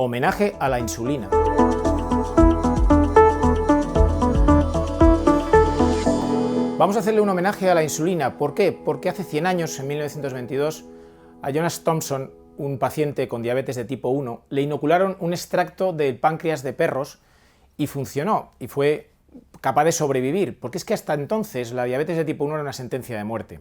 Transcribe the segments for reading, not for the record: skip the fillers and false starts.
Homenaje a la insulina. Vamos a hacerle un homenaje a la insulina. ¿Por qué? Porque hace 100 años, en 1922, a Jonas Thomson, un paciente con diabetes de tipo 1, le inocularon un extracto del páncreas de perros y funcionó, y fue capaz de sobrevivir, porque es que hasta entonces la diabetes de tipo 1 era una sentencia de muerte.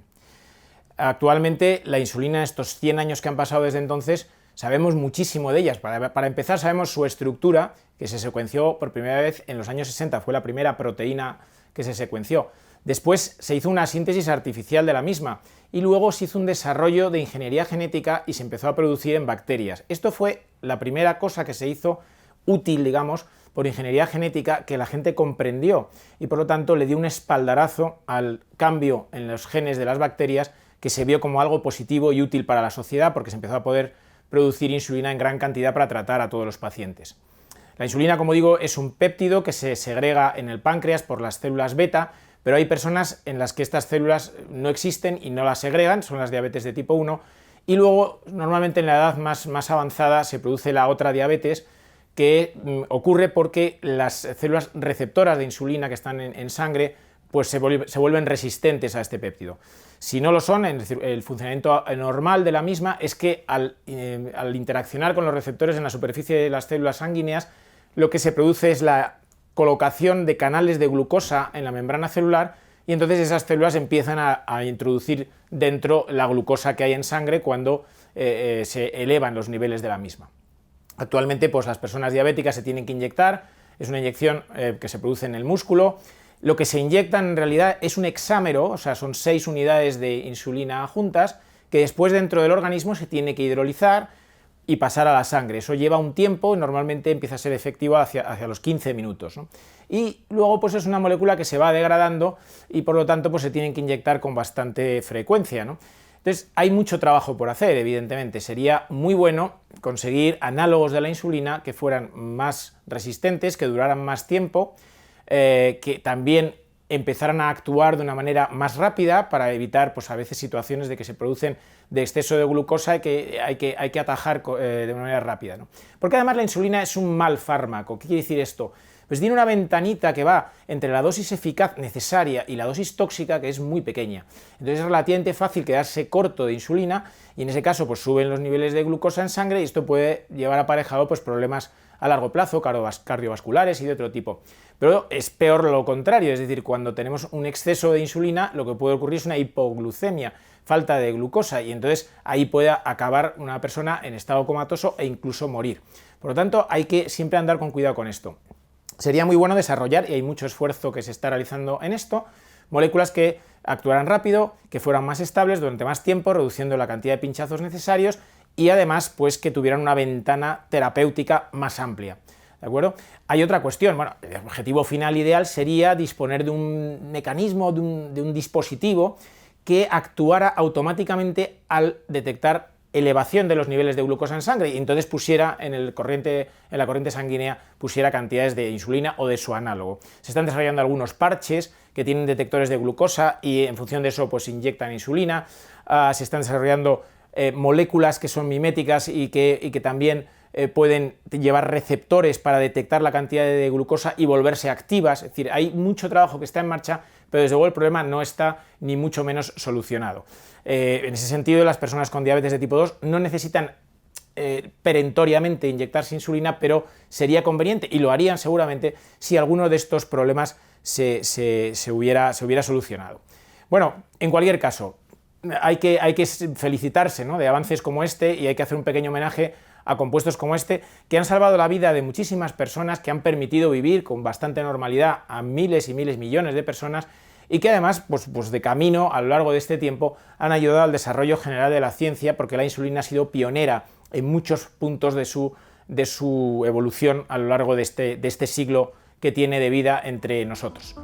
Actualmente la insulina, estos 100 años que han pasado desde entonces, sabemos muchísimo de ellas. Para empezar, sabemos su estructura, que se secuenció por primera vez en los años 60, fue la primera proteína que se secuenció. Después se hizo una síntesis artificial de la misma y luego se hizo un desarrollo de ingeniería genética y se empezó a producir en bacterias. Esto fue la primera cosa que se hizo útil, digamos, por ingeniería genética, que la gente comprendió y por lo tanto le dio un espaldarazo al cambio en los genes de las bacterias, que se vio como algo positivo y útil para la sociedad, porque se empezó a poder producir insulina en gran cantidad para tratar a todos los pacientes. La insulina, como digo, es un péptido que se segrega en el páncreas por las células beta, pero hay personas en las que estas células no existen y no las segregan, son las diabetes de tipo 1, y luego normalmente en la edad más avanzada se produce la otra diabetes, que ocurre porque las células receptoras de insulina que están en sangre pues se vuelven resistentes a este péptido. Si no lo son, el funcionamiento normal de la misma es que al interaccionar con los receptores en la superficie de las células sanguíneas, lo que se produce es la colocación de canales de glucosa en la membrana celular, y entonces esas células empiezan a introducir dentro la glucosa que hay en sangre cuando se elevan los niveles de la misma. Actualmente, pues las personas diabéticas se tienen que inyectar, es una inyección que se produce en el músculo. Lo que se inyecta en realidad es un hexámero, o sea, son 6 unidades de insulina juntas, que después dentro del organismo se tiene que hidrolizar y pasar a la sangre. Eso lleva un tiempo y normalmente empieza a ser efectivo hacia los 15 minutos, ¿no? Y luego pues es una molécula que se va degradando y por lo tanto pues se tienen que inyectar con bastante frecuencia, ¿no? Entonces hay mucho trabajo por hacer, evidentemente. Sería muy bueno conseguir análogos de la insulina que fueran más resistentes, que duraran más tiempo, que también empezaran a actuar de una manera más rápida para evitar pues a veces situaciones de que se producen de exceso de glucosa y que hay que atajar de una manera rápida, ¿no? Porque además la insulina es un mal fármaco. ¿Qué quiere decir esto? Pues tiene una ventanita que va entre la dosis eficaz necesaria y la dosis tóxica, que es muy pequeña. Entonces es relativamente fácil quedarse corto de insulina y en ese caso pues suben los niveles de glucosa en sangre y esto puede llevar aparejado pues problemas a largo plazo, cardiovasculares y de otro tipo. Pero es peor lo contrario, es decir, cuando tenemos un exceso de insulina, lo que puede ocurrir es una hipoglucemia, falta de glucosa, y entonces ahí puede acabar una persona en estado comatoso e incluso morir. Por lo tanto, hay que siempre andar con cuidado con esto. Sería muy bueno desarrollar, y hay mucho esfuerzo que se está realizando en esto, moléculas que actuaran rápido, que fueran más estables durante más tiempo, reduciendo la cantidad de pinchazos necesarios y además pues que tuvieran una ventana terapéutica más amplia. ¿De acuerdo? Hay otra cuestión. Bueno, el objetivo final ideal sería disponer de un mecanismo, de un dispositivo que actuara automáticamente al detectar elevación de los niveles de glucosa en sangre y entonces pusiera en la corriente sanguínea pusiera cantidades de insulina o de su análogo. Se están desarrollando algunos parches que tienen detectores de glucosa y en función de eso pues inyectan insulina. Se están desarrollando moléculas que son miméticas y que también pueden llevar receptores para detectar la cantidad de glucosa y volverse activas. Es decir, hay mucho trabajo que está en marcha, pero desde luego el problema no está ni mucho menos solucionado. En ese sentido, las personas con diabetes de tipo 2 no necesitan perentoriamente inyectarse insulina, pero sería conveniente, y lo harían seguramente, si alguno de estos problemas se hubiera solucionado. Bueno, en cualquier caso, hay que felicitarse, ¿no?, de avances como este, y hay que hacer un pequeño homenaje a compuestos como este, que han salvado la vida de muchísimas personas, que han permitido vivir con bastante normalidad a miles y miles, millones de personas, y que además, pues de camino, a lo largo de este tiempo, han ayudado al desarrollo general de la ciencia, porque la insulina ha sido pionera en muchos puntos de su evolución a lo largo de este siglo que tiene de vida entre nosotros.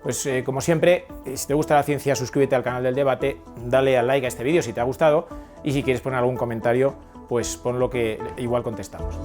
Pues como siempre, si te gusta la ciencia, suscríbete al canal del debate, dale al like a este vídeo si te ha gustado, y si quieres poner algún comentario, pues ponlo, que igual contestamos.